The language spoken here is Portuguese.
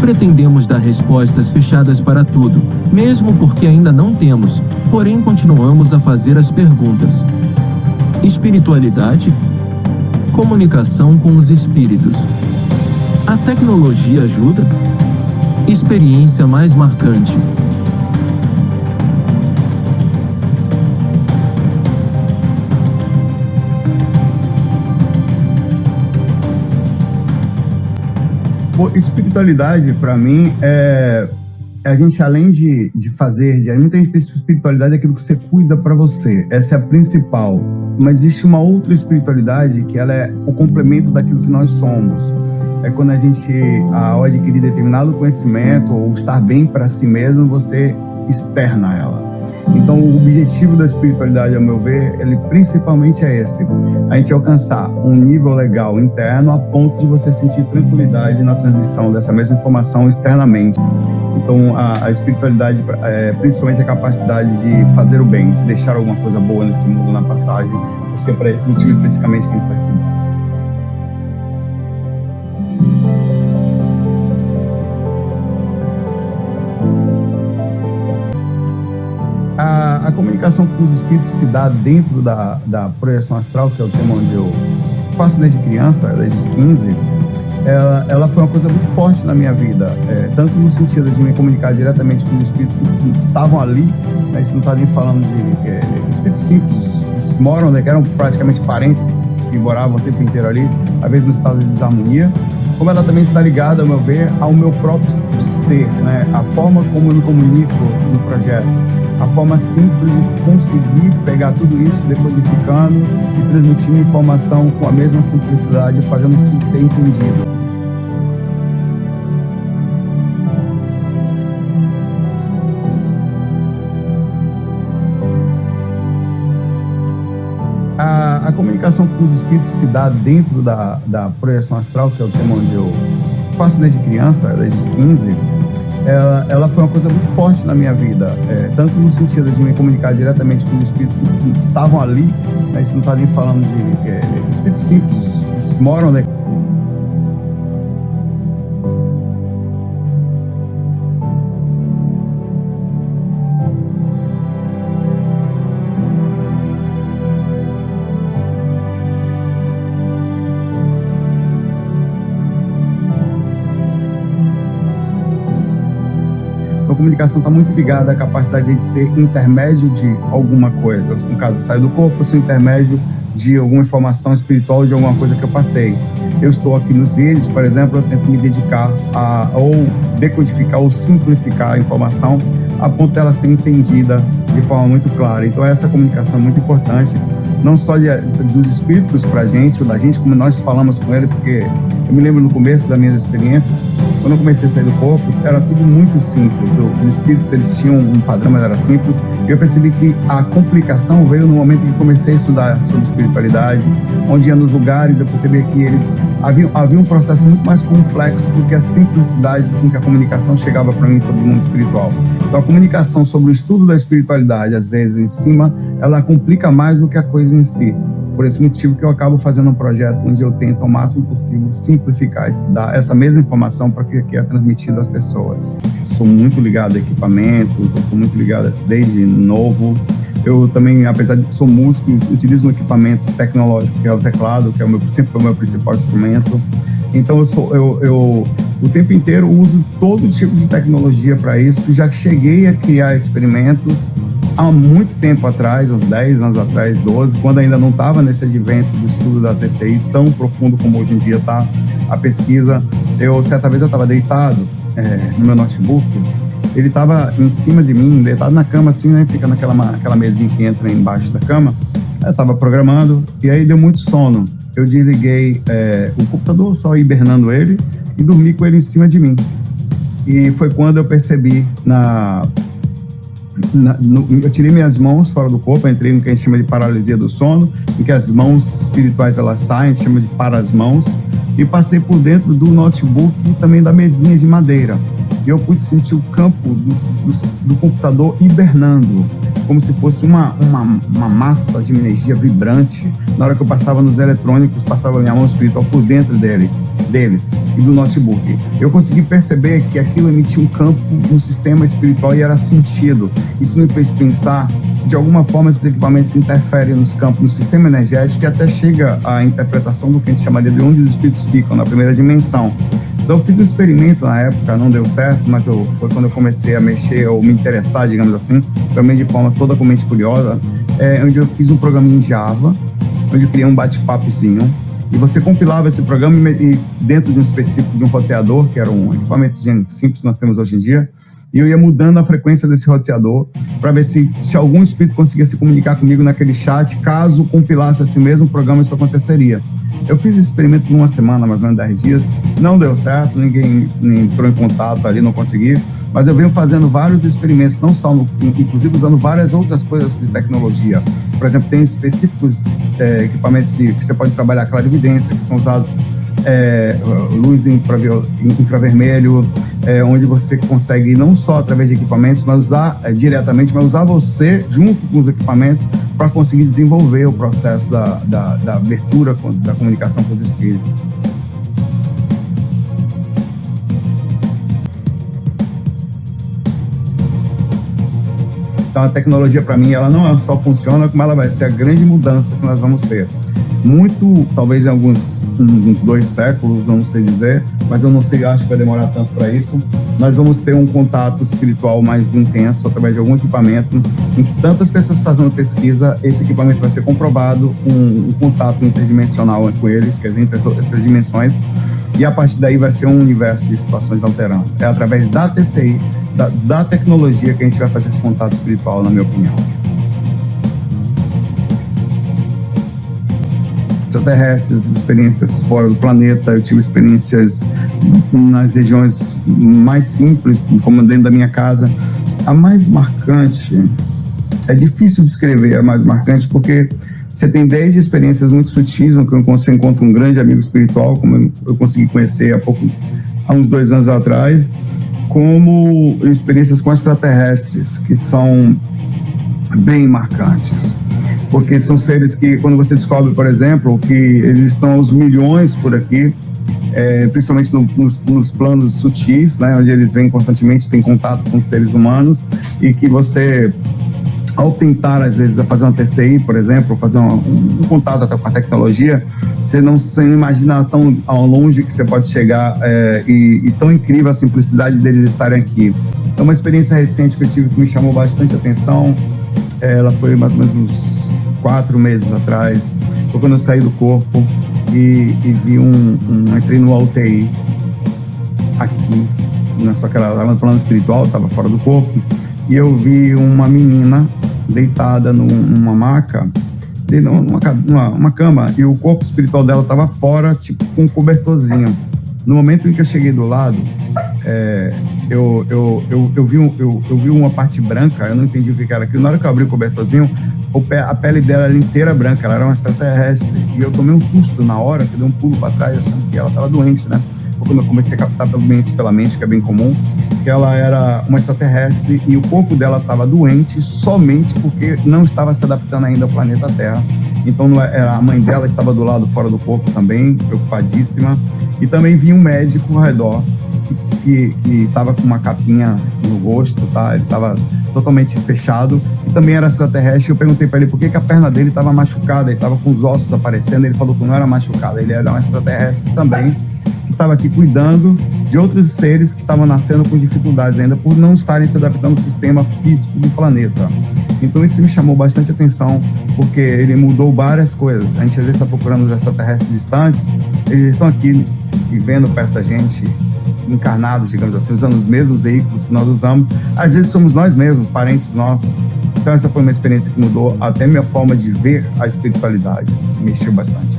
Pretendemos dar respostas fechadas para tudo, mesmo porque ainda não temos, porém continuamos a fazer as perguntas. Espiritualidade? Comunicação com os espíritos. A tecnologia ajuda? Experiência mais marcante. Espiritualidade, para mim, é a gente, além de fazer, a muita espiritualidade é aquilo que você cuida para você. Essa é a principal. Mas existe uma outra espiritualidade que ela é o complemento daquilo que nós somos. É quando a gente, ao adquirir determinado conhecimento ou estar bem para si mesmo, você externa ela. Então, o objetivo da espiritualidade, ao meu ver, ele principalmente é esse: a gente alcançar um nível legal interno a ponto de você sentir tranquilidade na transmissão dessa mesma informação externamente. Então, a espiritualidade é principalmente a capacidade de fazer o bem, de deixar alguma coisa boa nesse mundo na passagem. Acho que é para esse motivo especificamente que a gente está estudando. A comunicação com os espíritos se dá dentro da projeção astral, que é o tema onde eu faço desde criança, desde os 15. Ela foi uma coisa muito forte na minha vida, tanto no sentido de me comunicar diretamente com os espíritos que estavam ali, né, a gente não está nem falando de espíritos simples, que moram, né, que eram praticamente parentes, que moravam o tempo inteiro ali, às vezes no estado de desarmonia, como ela também está ligada, ao meu ver, ao meu próprio ser, né, a forma como eu me comunico no projeto. A forma simples de conseguir pegar tudo isso, decodificando e transmitindo informação com a mesma simplicidade, fazendo-se ser entendido. A comunicação com os espíritos se dá dentro da projeção astral, que é o tema onde eu faço desde criança, desde os 15. Ela foi uma coisa muito forte na minha vida, tanto no sentido de me comunicar diretamente com os espíritos que estavam ali, né, a gente não está nem falando de espíritos simples, que moram, né. A comunicação está muito ligada à capacidade de ser intermédio de alguma coisa. No caso, eu saio do corpo, eu sou intermédio de alguma informação espiritual, de alguma coisa que eu passei. Eu estou aqui nos vídeos, por exemplo, eu tento me dedicar a ou decodificar ou simplificar a informação a ponto dela ser entendida de forma muito clara. Então essa comunicação é muito importante, não só dos espíritos para a gente, ou da gente, como nós falamos com ele, porque eu me lembro no começo das minhas experiências, quando eu comecei a sair do corpo, era tudo muito simples. Os espíritos, eles tinham um padrão, mas era simples. E eu percebi que a complicação veio no momento em que comecei a estudar sobre espiritualidade, onde ia nos lugares, eu percebi que eles havia um processo muito mais complexo do que a simplicidade com que a comunicação chegava para mim sobre o mundo espiritual. Então, a comunicação sobre o estudo da espiritualidade, às vezes em cima, ela complica mais do que a coisa em si. Por esse motivo que eu acabo fazendo um projeto onde eu tento, ao máximo possível, simplificar, dar essa mesma informação para que é transmitida às pessoas. Eu sou muito ligado a equipamentos, eu sou muito ligado desde novo. Eu também, apesar de ser músico, utilizo um equipamento tecnológico, que é o teclado, que sempre foi o meu principal instrumento. Então, o tempo inteiro uso todo tipo de tecnologia para isso. Já cheguei a criar experimentos há muito tempo atrás, uns 10 anos atrás, 12, quando ainda não estava nesse advento do estudo da TCI tão profundo como hoje em dia está a pesquisa. Certa vez eu estava deitado no meu notebook, ele estava em cima de mim, deitado na cama assim, né, fica naquela mesinha que entra embaixo da cama. Eu estava programando e aí deu muito sono. Eu desliguei o computador, só hibernando ele, e dormi com ele em cima de mim. E foi quando eu percebi eu tirei minhas mãos fora do corpo, entrei no que a gente chama de paralisia do sono, em que as mãos espirituais elas saem, a gente chama de para-as-mãos, e passei por dentro do notebook e também da mesinha de madeira. E eu pude sentir o campo do computador hibernando, como se fosse uma massa de energia vibrante. Na hora que eu passava nos eletrônicos, passava a minha mão espiritual por dentro dele. deles e do notebook. Eu consegui perceber que aquilo emitia um campo no sistema espiritual e era sentido. Isso me fez pensar, de alguma forma, esses equipamentos interferem nos campos, no sistema energético, e até chega à interpretação do que a gente chamaria de onde os espíritos ficam, na primeira dimensão. Então eu fiz um experimento na época, não deu certo, mas foi quando eu comecei a mexer ou me interessar, digamos assim, também de forma totalmente curiosa, onde eu fiz um programa em Java, onde eu criei um bate-papozinho, e você compilava esse programa e dentro de um específico de um roteador, que era um equipamento simples que nós temos hoje em dia, e eu ia mudando a frequência desse roteador para ver se algum espírito conseguia se comunicar comigo naquele chat. Caso compilasse esse mesmo programa, isso aconteceria. Eu fiz esse experimento por uma semana, mais ou menos 10 dias, não deu certo, ninguém entrou em contato ali, não consegui, mas eu venho fazendo vários experimentos, não só, inclusive usando várias outras coisas de tecnologia. Por exemplo, tem específicos equipamentos que você pode trabalhar clarividência, que são usados luz infravermelho, onde você consegue não só através de equipamentos, mas usar diretamente, mas usar você junto com os equipamentos para conseguir desenvolver o processo da abertura da comunicação com os espíritos. Então a tecnologia, para mim, ela não só funciona, como ela vai ser a grande mudança que nós vamos ter. Muito, talvez em uns 2 séculos, não sei dizer, mas eu não sei, acho que vai demorar tanto para isso. Nós vamos ter um contato espiritual mais intenso através de algum equipamento, em que tantas pessoas fazendo pesquisa, esse equipamento vai ser comprovado, um contato interdimensional com eles, quer dizer, entre as dimensões, e a partir daí vai ser um universo de situações alterando. É através da TCI, da tecnologia, que a gente vai fazer esse contato espiritual, na minha opinião. Extraterrestres, experiências fora do planeta, eu tive experiências nas regiões mais simples, como dentro da minha casa. A mais marcante, é difícil descrever a mais marcante, porque você tem desde experiências muito sutis, onde você encontra um grande amigo espiritual, como eu consegui conhecer há uns 2 anos atrás, como experiências com extraterrestres, que são bem marcantes. Porque são seres que, quando você descobre, por exemplo, que eles estão aos milhões por aqui, principalmente nos planos sutis, né, onde eles vêm constantemente, têm contato com os seres humanos, e que você, ao tentar, às vezes, fazer uma TCI, por exemplo, fazer um contato até com a tecnologia, você não imagina tão ao longe que você pode chegar, e tão incrível a simplicidade deles estarem aqui. Então, uma experiência recente que eu tive que me chamou bastante atenção, ela foi mais ou menos uns 4 meses atrás, foi quando eu saí do corpo e vi entrei no UTI aqui, só que ela estava no plano espiritual, estava fora do corpo, e eu vi uma menina deitada numa maca, numa cama, e o corpo espiritual dela estava fora, tipo com um cobertorzinho. No momento em que eu cheguei do lado, eu vi uma parte branca, eu não entendi o que era aquilo. Na hora que eu abri o cobertorzinho, a pele dela era inteira branca, ela era uma extraterrestre. E eu tomei um susto na hora, que dei um pulo para trás, achando que ela estava doente, né? Quando eu comecei a captar pela mente, que é bem comum, que ela era uma extraterrestre e o corpo dela estava doente somente porque não estava se adaptando ainda ao planeta Terra. Então a mãe dela estava do lado fora do corpo também, preocupadíssima. E também vi um médico ao redor que estava com uma capinha no rosto, tá? Ele estava totalmente fechado e também era extraterrestre. Eu perguntei para ele por que a perna dele estava machucada, ele estava com os ossos aparecendo. Ele falou que não era machucada, ele era um extraterrestre também, que estava aqui cuidando de outros seres que estavam nascendo com dificuldades ainda por não estarem se adaptando ao sistema físico do planeta. Então isso me chamou bastante atenção, porque ele mudou várias coisas. A gente às vezes está procurando os extraterrestres distantes, eles estão aqui vivendo perto da gente, encarnados, digamos assim, usando os mesmos veículos que nós usamos. Às vezes somos nós mesmos, parentes nossos. Então essa foi uma experiência que mudou até minha forma de ver a espiritualidade, mexeu bastante.